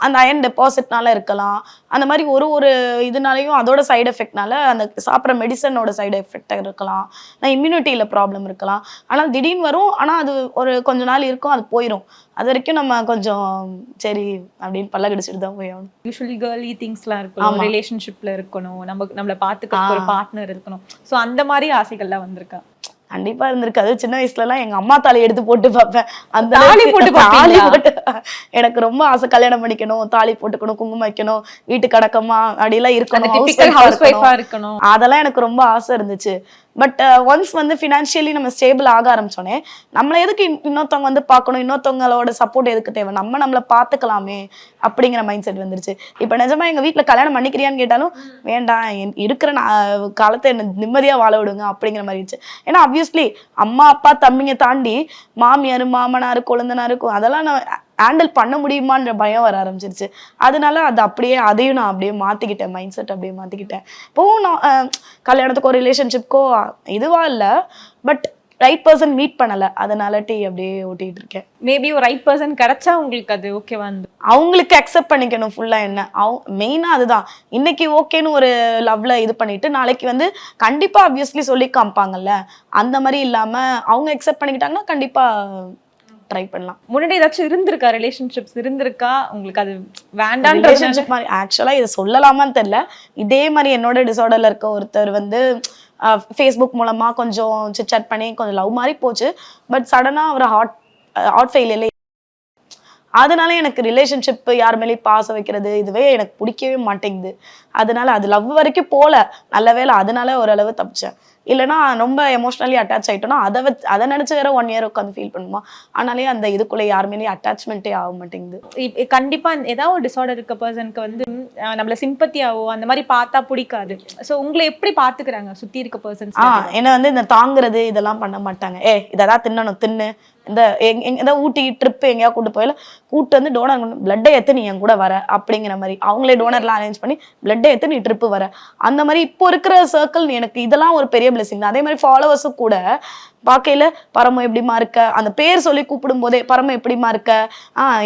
அந்த அயன் டெபாசிட்னால இருக்கலாம், அந்த மாதிரி ஒரு இதனாலையும் அதோட சைடு எஃபெக்ட்னால அந்த சாப்பிட்ற மெடிசனோட சைடு எஃபெக்ட் இருக்கலாம், இம்யூனிட்டியில ப்ராப்ளம் இருக்கலாம். ஆனால் திடீர்னு வரும், ஆனால் அது ஒரு கொஞ்ச நாள் இருக்கும், அது போயிடும். அது வரைக்கும் நம்ம கொஞ்சம் சரி அப்படின்னு பல்ல கடிச்சிட்டு தான் போய் ஆகணும். யூஸ்வலி கேர்லி திங்ஸ்லாம் இருக்கணும், ரிலேஷன்ஷிப்ல இருக்கணும், நம்மளை பார்த்துக்க ஒரு பார்ட்னர் இருக்கணும். ஸோ அந்த மாதிரி ஆசைகள்லாம் வந்திருக்கா? கண்டிப்பா இருந்திருக்கு. அது சின்ன வயசுல எல்லாம் எங்க அம்மா தாலி எடுத்து போட்டு பார்ப்பேன். அந்த தாலி போட்டு எனக்கு ரொம்ப ஆசை, கல்யாணம் பண்ணிக்கணும், தாலி போட்டுக்கணும், குங்குமம் வைக்கணும், வீட்டுக்கு அடக்கமா அப்படிலாம் இருக்கணும், அதெல்லாம் எனக்கு ரொம்ப ஆசை இருந்துச்சு. பட் ஒன்ஸ் வந்து ஃபினான்ஷியலி நம்ம ஸ்டேபிள் ஆக ஆரம்பிச்சோன்னே நம்மளை எதுக்கு இன்னொருத்தவங்க வந்து பார்க்கணும், இன்னொருத்தவங்களோட சப்போர்ட் எதுக்கு தேவை, நம்மளை பார்த்துக்கலாமே அப்படிங்கிற மைண்ட் செட் வந்துருச்சு. இப்போ நிஜமா எங்கள் வீட்டில் கல்யாணம் பண்ணிக்கிறியான்னு கேட்டாலும் வேண்டாம், இருக்கிற காலத்தை என்ன நிம்மதியாக வாழ விடுங்க அப்படிங்கிற மாதிரி இருந்துச்சு. ஏன்னா ஆப்வியஸ்லி அம்மா அப்பா தம்பிங்க தாண்டி மாமியார் மாமனார் கொழுந்தனார் அதெல்லாம் நான் ஹேண்டில் பண்ண முடியுமான்ற பயம் வர ஆரம்பிச்சிருச்சு. அதனால அது அப்படியே அதையும் நான் அப்படியே மாற்றிக்கிட்டேன், மைண்ட் செட் அப்படியே மாற்றிக்கிட்டேன். இப்போவும் நான் கல்யாணத்துக்கோ ரிலேஷன்ஷிப்க்கோ இதுவா இல்லை, பட் ரைட் பர்சன் மீட் பண்ணலை, அதனால அப்படியே ஓட்டிகிட்டு இருக்கேன். மேபி ஒரு ரைட் பர்சன் கிடைச்சா உங்களுக்கு அது ஓகேவா? அவங்களுக்கு அக்செப்ட் பண்ணிக்கணும் ஃபுல்லா. என்ன மெயினாக அதுதான். இன்னைக்கு ஓகேன்னு ஒரு லவ்ல இது பண்ணிட்டு நாளைக்கு வந்து கண்டிப்பா ஆப்வியஸ்லி சொல்லி காமிப்பாங்கல்ல, அந்த மாதிரி இல்லாமல் அவங்க அக்செப்ட் பண்ணிக்கிட்டாங்கன்னா கண்டிப்பா ட்ரை பண்ணலாம். முன்னாடி ஏதாச்சும் இருந்திருக்கா, ரிலேஷன்ஷிப்ஸ் இருந்திருக்கா உங்களுக்கு? அது வேண்டாம் ரிலேஷன்ஷிப் மாதிரி ஆக்சுவலாக இதை சொல்லலாமான்னு தெரியல. இதே மாதிரி என்னோட டிசார்டர்ல இருக்க ஒருத்தர் வந்து ஃபேஸ்புக் மூலமா கொஞ்சம் சிட் பண்ணி கொஞ்சம் லவ் மாதிரி போச்சு. பட் சடனாக அவர் ஹார்ட் ஃபெயிலியர்ல, அதனால எனக்கு ரிலேஷன்ஷிப் யார் மேலேயும் பாசம் வைக்கிறது இதுவே எனக்கு பிடிக்கவே மாட்டேங்குது. அதனால அது லவ் வரைக்கும் போல, நல்ல வேலை அதனால ஓரளவு தப்பிச்சேன். இல்லைனா ரொம்ப எமோஷனலி அட்டாச் ஆகிட்டோன்னா அதை நினச்சி வேற 1 year உட்காந்து ஃபீல் பண்ணுமா. ஆனாலே அந்த இதுக்குள்ளே யாருமேலேயும் அட்டாச்மெண்ட்டே ஆக மாட்டேங்குது. கண்டிப்பாக ஏதாவது ஒரு டிஸார்டர் இருக்க பர்சனுக்கு வந்து நம்மளை சிம்பத்தியாவோ அந்த மாதிரி பார்த்தா பிடிக்காது. ஸோ உங்களை எப்படி பார்த்துக்கிறாங்க சுற்றி இருக்க பர்சன்ஸ்? என்னை வந்து இந்த தாங்குறது இதெல்லாம் பண்ண மாட்டாங்க. இதெல்லாம் தின்னு இந்த ஏதாவது ஊட்டி ட்ரிப்பு எங்கேயா கூட்டு போயில கூட்டு வந்து டோனர் பிளட்டை ஏற்று நீ என் கூட வர அப்படிங்கிற மாதிரி அவங்களே டோனர்லாம் அரேஞ்ச் பண்ணி பிளட்டை ஏற்று நீ ட்ரிப்பு வர. அந்த மாதிரி இப்போ இருக்கிற சர்க்கிள் எனக்கு இதெல்லாம் ஒரு பெரிய பிளெஸிங் தான். அதே மாதிரி ஃபாலோவர்ஸும் கூட பார்க்கையில பரம எப்படிமா இருக்க, அந்த பேர் சொல்லி கூப்பிடும் போதே பரம எப்படிமா இருக்க,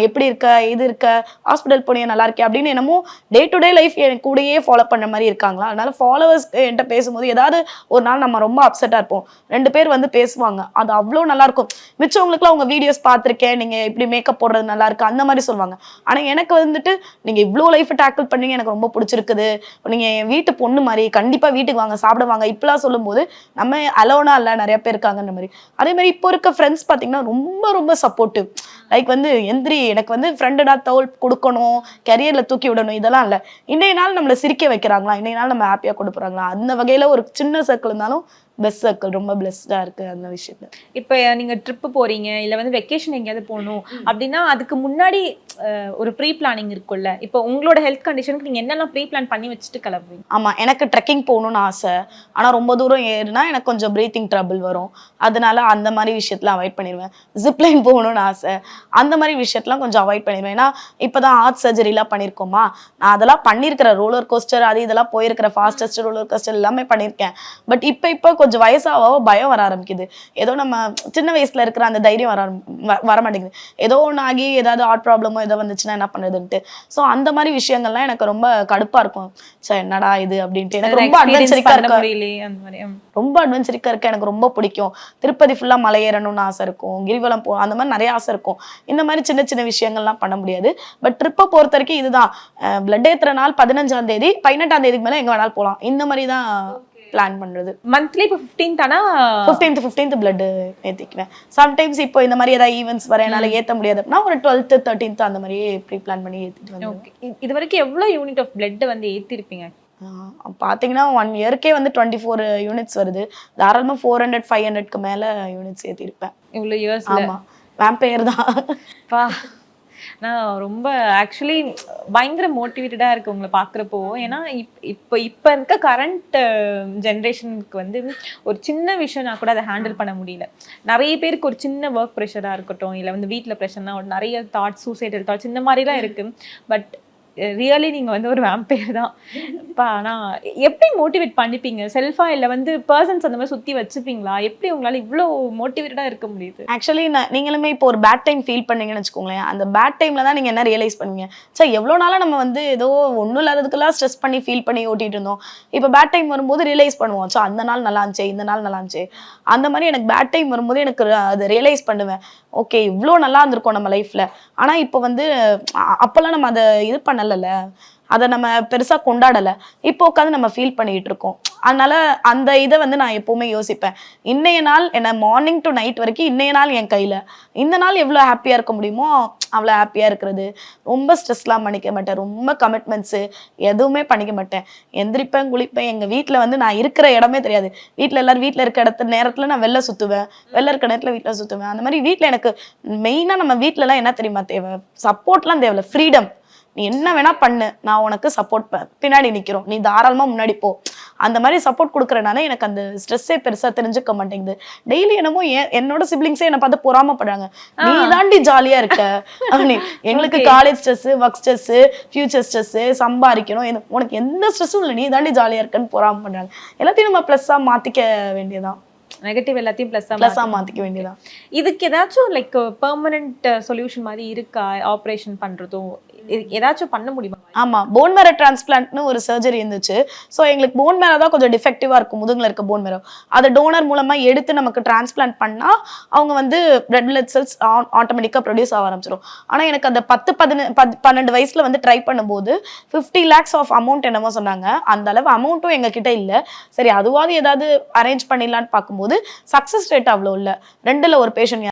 எப்படி இருக்க, இது இருக்க, ஹாஸ்பிட்டல் போனியா நல்லா இருக்கே அப்படின்னு என்னமோ டே டு டே லைஃப் எனக்கு கூடயே ஃபாலோ பண்ண மாதிரி இருக்காங்களா. அதனால ஃபாலோவர்ஸ் என்கிட்ட பேசும்போது ஏதாவது ஒரு நாள் நம்ம ரொம்ப அப்செட்டாக இருப்போம், 2 பேர் வந்து பேசுவாங்க, அது அவ்வளோ நல்லா இருக்கும். மிச்சவங்களுக்குலாம் உங்க வீடியோஸ் பார்த்துருக்கேன், நீங்க இப்படி மேக்கப் போடுறது நல்லா இருக்கு அந்த மாதிரி சொல்லுவாங்க. ஆனால் எனக்கு வந்துட்டு நீங்க இவ்வளோ லைஃப்பை டேக்கிள் பண்ணீங்க, எனக்கு ரொம்ப பிடிச்சிருக்குது, நீங்க என் வீட்டு பொண்ணு மாதிரி, கண்டிப்பா வீட்டுக்கு வாங்க சாப்பிடுவாங்க இப்பெல்லாம் சொல்லும்போது நம்ம அலோனா இல்லை, நிறைய பேர் இருக்காங்க. அதே மாதிரி இப்போ இருக்க ஃப்ரெண்ட்ஸ் பார்த்தீங்கன்னா ரொம்ப ரொம்ப சப்போர்ட்டிவ். லைக் வந்து எந்திரி, எனக்கு வந்து ஃப்ரெண்டடா தோல் கொடுக்கணும், கரியர்ல தூக்கி விடணும், இதெல்லாம் இல்லை. இன்றைய நாள் நம்மளை சிரிக்க வைக்கிறாங்களா, இன்றைய நாள் நம்ம ஹாப்பியாக கொடுக்குறாங்களா, அந்த வகையில் ஒரு சின்ன சர்க்கிள் இருந்தாலும் பெஸ்ட் சர்க்கிள், ரொம்ப பிளெஸ்டாக இருக்குது அந்த விஷயத்துல. இப்போ நீங்கள் ட்ரிப்பு போகிறீங்க இல்லை வந்து வெக்கேஷன் எங்கேயாவது போகணும் அப்படின்னா அதுக்கு முன்னாடி ஒரு ப்ரீ பிளானிங் இருக்கும்ல. இப்போ உங்களோட ஹெல்த் கண்டிஷனுக்கு நீங்கள் என்னெல்லாம் ப்ரீ பிளான் பண்ணி வச்சுட்டு கிளம்புவீங்க? ஆமாம், எனக்கு ட்ரெக்கிங் போகணும்னு ஆசை. ஆனால் ரொம்ப தூரம் ஏறுனா எனக்கு கொஞ்சம் ப்ரீத்திங் ட்ரபிள் வரும், அதனால அந்த மாதிரி விஷயத்தில் அவாய்ட் பண்ணிடுவேன். ஜிப்லைன் போகணும்னு ஆசை, அந்த மாதிரி விஷயத்தெலாம் கொஞ்சம் அவாய்ட் பண்ணிடுவேன். ஏன்னா இப்போ தான் ஹார்ட் சர்ஜரிலாம் பண்ணியிருக்கோமா, நான் அதெல்லாம் பண்ணியிருக்கிறேன், ரோலர் கோஸ்டர் அது இதெல்லாம் போயிருக்கிற ஃபாஸ்டஸ்ட் ரோலர் கோஸ்டர் எல்லாமே பண்ணியிருக்கேன். பட் இப்போ கொஞ்சம் வயசாக பயம் வர ஆரம்பிக்குது. ஏதோ நம்ம சின்ன வயசுல இருக்கிற அந்த தைரியம் வர மாட்டேங்குது. ஏதோ ஒன்று ஆகி ஏதாவது ஹார்ட் ப்ராப்ளமோ எதை வந்துச்சுன்னா என்ன பண்ணுறதுன்ட்டு. ஸோ அந்த மாதிரி விஷயங்கள்லாம் எனக்கு ரொம்ப கடுப்பாக இருக்கும். சரி என்னடா இது அப்படின்ட்டு. எனக்கு ரொம்ப அட்வென்ச்சரிக்காக இருக்க ரொம்ப அட்வென்ச்சரிக்காக இருக்க எனக்கு ரொம்ப பிடிக்கும். திருப்பதி ஃபுல்லாக மலை ஏறணும்னு ஆசை இருக்கும், கிரிவலம் அந்த மாதிரி நிறைய ஆசை இருக்கும். இந்த மாதிரி சின்ன சின்ன விஷயங்கள்லாம் பண்ண முடியாது. பட் ட்ரிப்பை பொறுத்த வரைக்கும் இதுதான், பிளட் ஏற்றுற நாள் 15ஆம் தேதி, 18ஆம் தேதிக்கு மேலே எங்கே வேணாலும் போகலாம். இந்த மாதிரி தான் பிளான் பண்றது. மந்த்லி இப்போ 15th ஆனா 15th பிளட் ஏத்திக்குவேன். சம்டைம்ஸ் இப்போ இந்த மாதிரி ஏதாவது ஈவென்ட்ஸ் வர என்னால ஏத்த முடியாது அப்படின்னா ஒரு 12th 13th அந்த மாதிரி ப்ரீ பிளான் பண்ணி ஏத்திட்டு வந்து. ஓகே. இது வரைக்கும் எவ்வளவு யூனிட் ஆஃப் பிளட் வந்து ஏத்திருப்பீங்க? பாத்தீங்கன்னா 1 இயர்க்கே வந்து 24 யூனிட்ஸ் வருது. தாராளமா 400 500க்கு மேல யூனிட்ஸ் ஏத்திருப்பேன் இவ்வளவு இயர்ஸ்ல. ஆமா, வேம்பயர் தான். பா, நான் ரொம்ப ஆக்சுவலி பயங்கர மோட்டிவேட்டடாக இருக்கு உங்களை பார்க்குறப்போ. ஏன்னா இப்போ இருக்க கரண்ட் ஜென்ரேஷனுக்கு வந்து ஒரு சின்ன விஷயம்னா கூட அதை ஹேண்டில் பண்ண முடியல. நிறைய பேருக்கு ஒரு சின்ன ஒர்க் ப்ரெஷராக இருக்கட்டும், இல்லை வந்து வீட்டில் ப்ரெஷர்னா ஒரு நிறைய தாட்ஸ், சூசைடல் தாட்ஸ் இந்த மாதிரிலாம் இருக்குது. பட் ரியலி நீங்கள் வந்து ஒரு வேம்பயர் தான். இப்போ ஆனால் எப்படி மோட்டிவேட் பண்ணிப்பீங்க செல்ஃபா, இல்லை வந்து பர்சன்ஸ் அந்த மாதிரி சுற்றி வச்சுப்பீங்களா? எப்படி உங்களால் இவ்வளோ மோட்டிவேட்டடாக இருக்க முடியுது? ஆக்சுவலி நீங்களுமே இப்போ ஒரு பேட் டைம் ஃபீல் பண்ணீங்கன்னு வச்சுக்கோங்களேன், அந்த பேட் டைமில் தான் நீங்கள் என்ன ரியலைஸ் பண்ணுவீங்க, சார் எவ்வளோ நாளாக நம்ம வந்து ஏதோ ஒன்றும் இல்லாததுக்கெல்லாம் ஸ்ட்ரெஸ் பண்ணி ஃபீல் பண்ணி ஓட்டிகிட்டு இருந்தோம். இப்போ பேட் டைம் வரும்போது ரியலைஸ் பண்ணுவோம், ஸோ அந்த நாள் நல்லா இருந்துச்சு, இந்த நாள் நல்லா இருந்துச்சு. அந்த மாதிரி எனக்கு பேட் டைம் வரும்போது எனக்கு அதை ரியலைஸ் பண்ணுவேன், ஓகே இவ்வளோ நல்லா இருந்திருக்கோம் நம்ம லைஃப்பில். ஆனால் இப்போ வந்து அப்போல்லாம் நம்ம அதை இது பண்ணலைல்ல, அதை நம்ம பெருசா கொண்டாடல. இப்போ உட்காந்து நம்ம ஃபீல் பண்ணிட்டு இருக்கோம். அதனால அந்த இதை வந்து நான் எப்பவுமே யோசிப்பேன், இன்னைய நாள் என்ன மார்னிங் டு நைட் வரைக்கும் இன்னைய நாள் என் கையில, இந்த நாள் எவ்வளோ ஹாப்பியா இருக்க முடியுமோ அவ்வளோ ஹாப்பியா இருக்கிறது. ரொம்ப ஸ்ட்ரெஸ்லாம் பண்ணிக்க மாட்டேன், ரொம்ப கமிட்மெண்ட்ஸு எதுவுமே பண்ணிக்க மாட்டேன். எந்திரிப்பேன், குளிப்பேன். எங்க வீட்டில் வந்து நான் இருக்கிற இடமே தெரியாது. வீட்டில் எல்லாரும் வீட்டில் இருக்க நேரத்தில் நான் வெளில சுற்றுவேன், வெளில இருக்க நேரத்தில் வீட்டில் சுற்றுவேன். அந்த மாதிரி வீட்டில் எனக்கு மெயினாக நம்ம வீட்டிலலாம் என்ன தெரியுமா தேவை, சப்போர்ட்லாம் தேவையில்ல, ஃப்ரீடம். நீ என்ன வேணா பண்ணு, நான் உனக்கு சப்போர்ட் பின்னாடி நிற்கிறோம், நீ தாராளமா முன்னாடி போ. அந்த மாதிரி சப்போர்ட் கொடுக்குறனால எனக்கு அந்த ஸ்ட்ரெஸ்ஸே பெருசா தெரிஞ்சுக்க மாட்டேங்குது. டெய்லி என்னமோ என்னோட சிப்ளிங்ஸே என்னை பார்த்து பொறாமப்படுறாங்க, நீ தாண்டி ஜாலியா இருக்க அப்படின்னு. எங்களுக்கு college stress, work stress, future stress, சம்பாதிக்கணும், உனக்கு எந்த ஸ்ட்ரெஸ்ஸும் இல்லை, நீ தாண்டி ஜாலியா இருக்கன்னு பொறாமப்படுறாங்க. எல்லாத்தையும் நம்ம ப்ளஸ்ஸா மாத்திக்க வேண்டியதான், நெகட்டிவ் எல்லாத்தையும் ப்ளஸ்ஸா மாத்திக்க வேண்டியதான். இதுக்கு ஏதாச்சும் லைக் பெர்மனன்ட் சொல்யூஷன் மாதிரி இருக்கா? ஆப்ரேஷன் பண்றதும் ஏதாச்சும் பண்ண முடியுமா? ஆமா, போன் மேரோ டிரான்ஸ்பிளான்ட்னு ஒரு சர்ஜரி இருந்துச்சு. ஸோ எங்களுக்கு போன் மேரோ தான் கொஞ்சம் டிஃபெக்டிவா இருக்கும், முதுகுல இருக்க போன் மேரோ. அதை டோனர் மூலமா எடுத்து நமக்கு டிரான்ஸ்பிளான்ட் பண்ணா அவங்க வந்து ரெட் பிளட் செல்ஸ் ஆட்டோமேட்டிக்கா ப்ரொடியூஸ் ஆக ஆரம்பிச்சிடும். ஆனா எனக்கு அந்த 10-12 வயசுல வந்து ட்ரை பண்ணும்போது 50 lakhs ஆஃப் அமௌண்ட் என்னமோ சொன்னாங்க. அந்த அளவு அமௌண்ட்டும் எங்க கிட்ட இல்லை. சரி அதுவாது ஏதாவது அரேஞ்ச் பண்ணிடலான்னு பார்க்கும்போது சக்சஸ் ரேட் அவ்வளோ இல்லை, 2ல் 1 பேஷண்ட்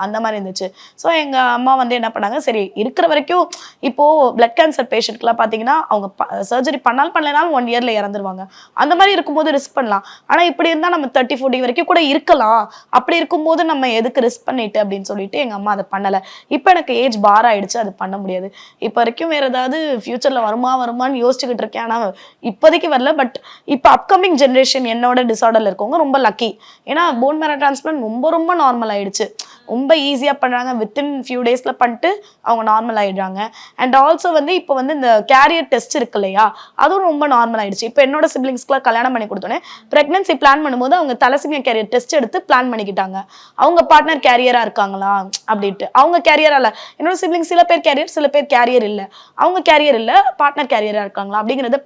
அந்த மாதிரி இருந்துச்சு. ஸோ எங்க அம்மா வந்து என்ன பண்ணாங்க, சரி இருக்கிற வரைக்கும், இப்போ பிளட் கேன்சர் பேஷண்ட்க்குலாம் பார்த்தீங்கன்னா அவங்க சர்ஜரி பண்ணலைனாலும் 1 இயர்ல இறந்துருவாங்க. அந்த மாதிரி இருக்கும்போது ரிஸ்க் பண்ணலாம். ஆனால் இப்படி இருந்தால் நம்ம 30-40 வரைக்கும் கூட இருக்கலாம். அப்படி இருக்கும்போது நம்ம எதுக்கு ரிஸ்க் பண்ணிட்டு அப்படின்னு சொல்லிட்டு எங்க அம்மா அதை பண்ணலை. இப்போ எனக்கு ஏஜ் பார் ஆயிடுச்சு, அது பண்ண முடியாது. இப்போ வரைக்கும் வேற ஏதாவது ஃபியூச்சர்ல வருமானு யோசிச்சுக்கிட்டு இருக்கேன். ஆனால் இப்போதைக்கு வரல. பட் இப்போ அப்கமிங் ஜென்ரேஷன் என்னோட டிசார்டர்ல இருக்கவங்க ரொம்ப லக்கி. ஏன்னா போன் மேரோ டிரான்ஸ்பிளான்ட் ரொம்ப ரொம்ப நார்மல் ஆயிடுச்சு, ரொம்ப ஈஸியா பண்றாங்க. வித்தின் ஃபியூ டேஸ்ல பண்ணிட்டு அவங்க நார்மல் ஆயிடுறாங்க. அண்ட் ஆல்சோ வந்து இப்போ வந்து இந்த கேரியர் டெஸ்ட் இருக்கு இல்லையா, அதுவும் ரொம்ப நார்மல் ஆயிடுச்சு. இப்போ என்னோட சிப்ளிங்ஸ்க்குலாம் கல்யாணம் பண்ணி கொடுத்தோன்னே பிரெக்னன்சி பிளான் பண்ணும்போது அவங்க தலசீமியா கேரியர் டெஸ்ட் எடுத்து பிளான் பண்ணிக்கிட்டாங்க. அவங்க பார்ட்னர் கேரியரா இருக்காங்களா அப்படின்ட்டு. அவங்க கேரியரா இல்லை, என்னோட சிப்ளிங்ஸ் சில பேர் கேரியர், சில பேர் கேரியர் இல்லை. அவங்க கேரியர் இல்லை, பார்ட்னர் கேரியரா இருக்காங்களா அப்படிங்கிறத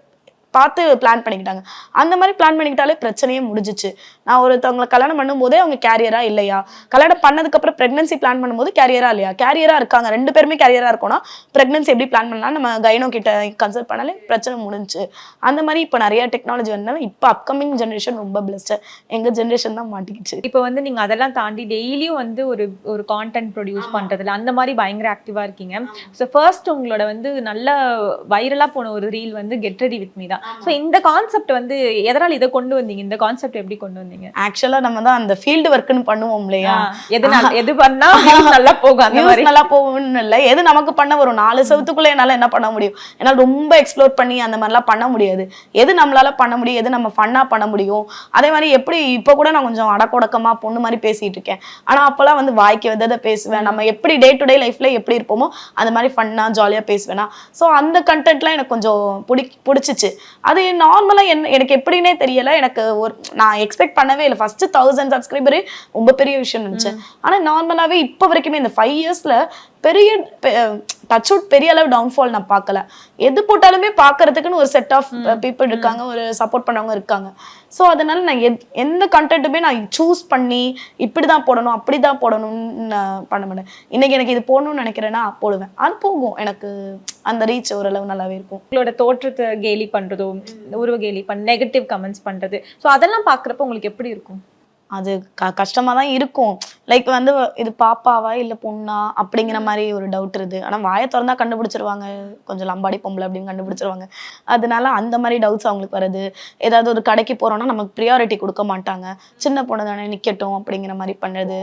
பார்த்து பிளான் பண்ணிக்கிட்டாங்க. அந்த மாதிரி பிளான் பண்ணிக்கிட்டாலே பிரச்சனையே முடிஞ்சிச்சு. நான் ஒருத்தவங்களை கல்யாணம் பண்ணும்போதே அவங்க கேரியரா இல்லையா, கல்யாணம் பண்ணதுக்கு அப்புறம் பிரெக்னன்சி பிளான் பண்ணும்போது கேரியரா இல்லையா, கேரியரா இருக்காங்க, 2 பேருமே கேரியரா இருக்கோம்னா பிரெக்னன்சி எப்படி பிளான் பண்ணலாம், நம்ம கைனோ கிட்ட கன்சல்ட் பண்ணாலே பிரச்சனை முடிஞ்சு. அந்த மாதிரி இப்போ நிறைய டெக்னாலஜி வந்தாலும் இப்போ அப்கமிங் ஜென்ரேஷன் ரொம்ப பெஸ்ட். எங்க ஜென்ரேஷன் தான் மாட்டிக்கிச்சு. இப்போ வந்து நீங்க அதெல்லாம் தாண்டி டெய்லியும் வந்து ஒரு கான்டென்ட் ப்ரொடியூஸ் பண்றதுல அந்த மாதிரி பயங்கர ஆக்டிவா இருக்கீங்க. ஸோ ஃபர்ஸ்ட் உங்களோட வந்து நல்ல வைரலா போன ஒரு ரீல் வந்து கெட் ரெடி வித் மீ தான். சோ இந்த கான்செப்ட் வந்து எதனால இத கொண்டு வந்தீங்க? இந்த கான்செப்ட் எப்படி கொண்டு வந்தீங்க? ஆக்சுவலா நம்ம தான் அந்த ஃபீல்ட் வர்க்னு பண்ணுவோம் இல்லையா, எது பண்ணா நல்லா போகும், அந்த மாதிரி நல்லா போகும்னு இல்லை, எது நமக்கு பண்ண வரும் 4 செவத்துக்குள்ள என்னால என்ன பண்ண முடியும், என்னால ரொம்ப எக்ஸ்ப்ளோர் பண்ணி அந்த மாதிரிலாம் பண்ண முடியாது. எது நம்மளால பண்ண முடியும், எது நம்ம ஃபன்னா பண்ண முடியும். அதே மாதிரி எப்படி இப்போ கூட நான் கொஞ்சம் அடக்கொடக்கமா பொண்ணு மாதிரி பேசிட்டு இருக்கேன். ஆனா அப்பெல்லாம் வந்து வாய்க்கு வந்ததை பேசுவேன். நம்ம எப்படி டே டு டே லைஃப்ல எப்படி இருப்போமோ அந்த மாதிரி ஃபன்னா ஜாலியா பேசுவேனா. ஸோ அந்த கண்டென்ட்லாம் எனக்கு கொஞ்சம் பிடிச்சிச்சு. அது நார்மலா எனக்கு எப்படின்னே தெரியல. எனக்கு நான் எக்ஸ்பெக்ட் பண்ணவே இல்லை. ஃபர்ஸ்ட் 1000 சப்ஸ்கிரைபரே ரொம்ப பெரிய விஷயம் நினைச்சேன். ஆனா நார்மலாவே இப்போ வரைக்குமே இந்த 5 இயர்ஸ்ல பெரிய டச் அவுட் பெரிய அளவு டவுன்ஃபால் நான் பார்க்கல. எது போட்டாலுமே பார்க்கறதுக்குன்னு ஒரு செட் ஆஃப் பீப்புள் இருக்காங்க, ஒரு சப்போர்ட் பண்ணவங்க இருக்காங்க. ஸோ அதனால நான் எந்த கண்டென்ட்டுமே நான் சூஸ் பண்ணி இப்படிதான் போடணும் அப்படிதான் போடணும்னு நான் பண்ண மாட்டேன். இன்னைக்கு எனக்கு இது போடணும்னு நினைக்கிறேன்னா போடுவேன், அது போகும். எனக்கு அந்த ரீச் ஓரளவு நல்லாவே இருக்கும். உங்களோட தோற்றத்தை கேலி பண்றதோ, உருவ கேலி நெகட்டிவ் கமெண்ட்ஸ் பண்றது, ஸோ அதெல்லாம் பாக்குறப்ப உங்களுக்கு எப்படி இருக்கும்? அது கஷ்டமா தான் இருக்கும். லைக் வந்து இது பாப்பாவா இல்ல பொண்ணா அப்படிங்கிற மாதிரி ஒரு டவுட் இருக்குது. ஆனா வாயை திறந்தா கண்டுபிடிச்சிருவாங்க, கொஞ்சம் லம்பாடி பொம்பளை அப்படின்னு கண்டுபிடிச்சிருவாங்க. அதனால அந்த மாதிரி டவுட்ஸ் அவங்களுக்கு வருது. ஏதாவது ஒரு கடைக்கு போறோம்னா நமக்கு ப்ரியாரிட்டி கொடுக்க மாட்டாங்க, சின்ன பொண்ணு தானே நிக்கட்டும் அப்படிங்கிற மாதிரி பண்ணுறது,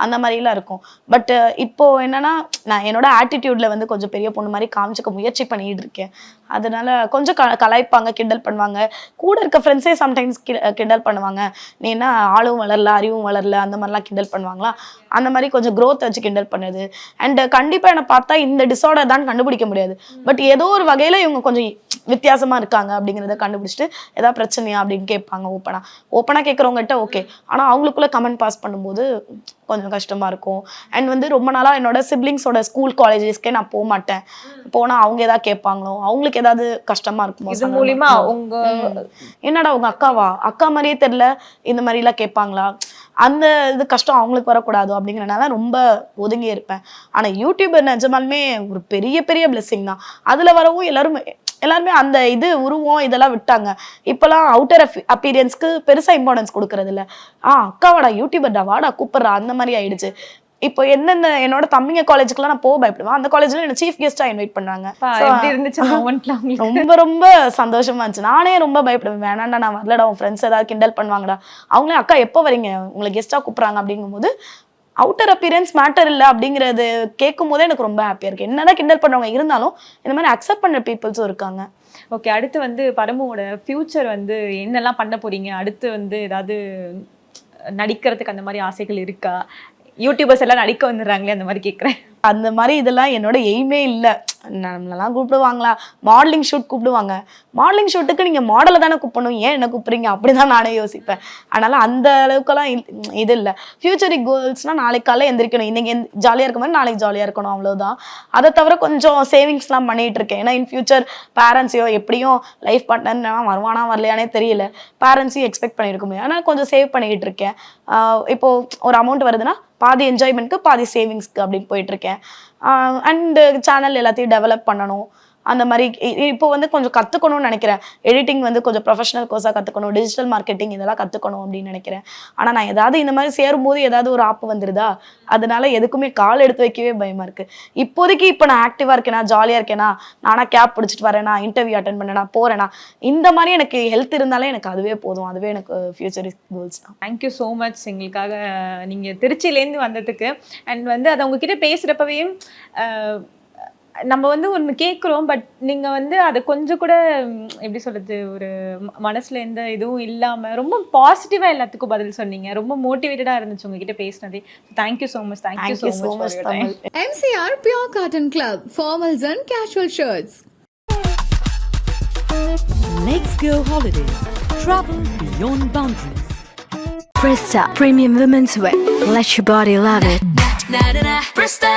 அந்த மாதிரிலாம் இருக்கும். பட் இப்போ என்னன்னா நான் என்னோட ஆட்டிடியூட்ல வந்து கொஞ்சம் பெரிய பொண்ணு மாதிரி காமிச்சுக்க முயற்சி பண்ணிட்டு இருக்கேன். அதனால கொஞ்சம் கலாய்ப்பாங்க, கிண்டல் பண்ணுவாங்க. கூட இருக்க ஃப்ரெண்ட்ஸே சம்டைம்ஸ் கிண்டல் பண்ணுவாங்க, நீ என்ன ஆளும் வளரல அறிவும் வளரல அந்த மாதிரிலாம் கிண்டல் பண்ணுவாங்களா. அந்த மாதிரி கொஞ்சம் க்ரோத் வச்சு கிண்டல் பண்ணுது. அண்ட் கண்டிப்பாக என்னை பார்த்தா இந்த டிஸார்டர் தான் கண்டுபிடிக்க முடியாது, பட் ஏதோ ஒரு வகையில் இவங்க கொஞ்சம் வித்தியாசமா இருக்காங்க அப்படிங்கிறத கண்டுபிடிச்சிட்டு ஏதாவது பிரச்சனையா அப்படின்னு கேட்பாங்க. ஓப்பனாக கேட்குறவங்ககிட்ட ஓகே, ஆனால் அவங்களுக்குள்ள கமெண்ட் பாஸ் பண்ணும்போது கொஞ்சம் கஷ்டமா இருக்கும். அண்ட் வந்து ரொம்ப நாளா என்னோட சிப்ளிங்ஸோட ஸ்கூல் காலேஜஸ்க்கே நான் போக மாட்டேன். போனா அவங்க ஏதாவது கேட்பாங்களோ, அவங்களுக்கு ஏதாவது கஷ்டமா இருக்குமோ, இது மூலியமா அவங்க என்னடா உங்க அக்கா மாதிரியே தெரியல இந்த மாதிரி எல்லாம் கேட்பாங்களா, அந்த இது கஷ்டம் அவங்களுக்கு வரக்கூடாது அப்படிங்கிறனால ரொம்ப ஒதுங்கி இருப்பேன். ஆனா யூடியூபர் நிஜமாலுமே ஒரு பெரிய பெரிய பிளெஸிங் தான். அதுல வரவும் எல்லாருமே அந்த இது உருவம் இதெல்லாம் விட்டாங்க. இப்பெல்லாம் அவுட்டர் அப்பீரியன்ஸ்க்கு பெருசா இம்பார்ட்டன்ஸ் கொடுக்கறது இல்ல. அக்காவாடா யூடியூபர்டா வாடா கூப்பிடுறா அந்த மாதிரி ஆயிடுச்சு. இப்போ எந்தெந்த என்னோட தம்பிங்க காலேஜுக்குலாம் நான் போக பயப்படுவேன், அந்த காலேஜ்ல என்ன சீஃப் கெஸ்டா இன்வைட் பண்ணாங்க. ரொம்ப ரொம்ப சந்தோஷமா இருந்துச்சு. நானே ரொம்ப பயப்படுவேன், வேணாண்டா நான் வரலடா, உன் ஃப்ரெண்ட்ஸ் ஏதாவது கிண்டல் பண்ணுவாங்கடா. அவங்களே அக்கா எப்போ வரீங்க, உங்களை கெஸ்டா கூப்பிடுறாங்க அப்படிங்கும்போது அவுட்டர் அப்பியரன்ஸ் மேட்டர் இல்லை அப்படிங்கிறது கேட்கும் போதே எனக்கு ரொம்ப ஹாப்பியா இருக்கு. என்னதான் கிண்டல் பண்றவங்க இருந்தாலும் இந்த மாதிரி அக்செப்ட் பண்ண பீப்புள்ஸும் இருக்காங்க. ஓகே, அடுத்து வந்து பரமுவோட ஃபியூச்சர் வந்து என்னெல்லாம் பண்ண போறீங்க? அடுத்து வந்து ஏதாவது நடிக்கிறதுக்கு அந்த மாதிரி ஆசைகள் இருக்கா? யூடியூபர்ஸ் எல்லாம் நடிக்க வந்துடுறாங்களே, அந்த மாதிரி கேட்குறேன். அந்த மாதிரி இதெல்லாம் என்னோட எய்மே இல்லை. நம்மளெல்லாம் கூப்பிடுவாங்களா, மாடலிங் ஷூட் கூப்பிடுவாங்க, மாடலிங் ஷூட்டுக்கு நீங்கள் மாடலை தானே கூப்பிடணும், ஏன் என்ன கூப்பிட்றீங்க அப்படிதான் நானே யோசிப்பேன். அதனால அந்த அளவுக்குலாம் இது இல்லை. ஃபியூச்சரிக் கோல்ஸ்னால் நாளைக்கு காலையில் எந்திரிக்கணும், இன்னைக்கு ஜாலியாக இருக்க மாதிரி நாளைக்கு ஜாலியாக இருக்கணும், அவ்வளோதான். அதை தவிர கொஞ்சம் சேவிங்ஸ்லாம் பண்ணிட்டு இருக்கேன். ஏன்னா இன் ஃபியூச்சர் பேரண்ட்ஸையோ எப்படியும் லைஃப் பார்ட்னர் வருவானா வரலையானே தெரியல, பேரண்ட்ஸையும் எக்ஸ்பெக்ட் பண்ணியிருக்க முடியும். ஆனால் கொஞ்சம் சேவ் பண்ணிக்கிட்டு இருக்கேன். இப்போ ஒரு அமௌண்ட் வருதுன்னா பாதி என்ஜாய்மெண்ட்க்கு பாதி சேவிங்ஸ்க்கு அப்படின்னு போயிட்டு இருக்கேன். அண்டு சேனல் எல்லாத்தையும் டெவலப் பண்ணணும். அந்த மாதிரி இப்போ வந்து கொஞ்சம் கற்றுக்கணும்னு நினைக்கிறேன். எடிட்டிங் வந்து கொஞ்சம் ப்ரொஃபஷனல் கோர்ஸாக கற்றுக்கணும், டிஜிட்டல் மார்க்கெட்டிங் இதெல்லாம் கற்றுக்கணும் அப்படின்னு நினைக்கிறேன். ஆனால் நான் ஏதாவது இந்த மாதிரி சேரும்போது ஏதாவது ஒரு ஆப்பு வந்துருதா, அதனால எதுக்குமே கால் எடுத்து வைக்கவே பயமா இருக்கு. இப்போதைக்கு இப்போ நான் ஆக்டிவாக இருக்கேனா, ஜாலியாக இருக்கேனா, நானா கேப் பிடிச்சிட்டு வரேனா, இன்டர்வியூ அட்டன் பண்ணேனா, போறேனா, இந்த மாதிரி எனக்கு ஹெல்த் இருந்தாலே எனக்கு அதுவே போதும். அதுவே எனக்கு ஃபியூச்சர் கோல்ஸ் தான். தேங்க்யூ ஸோ மச் எங்களுக்காக நீங்கள் திருச்சியிலேருந்து வந்ததுக்கு. அண்ட் வந்து அதை உங்ககிட்ட பேசுகிறப்பவே நம்ம வந்து ஒன்று கேட்குறோம், பட் நீங்கள் வந்து அதை கொஞ்சம் கூட எப்படி சொல்கிறது, ஒரு மனசில் எந்த இதுவும் இல்லாமல் ரொம்ப பாசிட்டிவாக எல்லாத்துக்கும் பதில் சொன்னீங்க. ரொம்ப மோட்டிவேட்டடாக இருந்துச்சு உங்ககிட்ட பேசினதே. Thank you so much. Thank you so much. MCR Pure Cotton Club, formals and casual shirts. Let's go holidays. Travel beyond boundaries. Presta Premium Women's Wear. Let your body love it. Presta.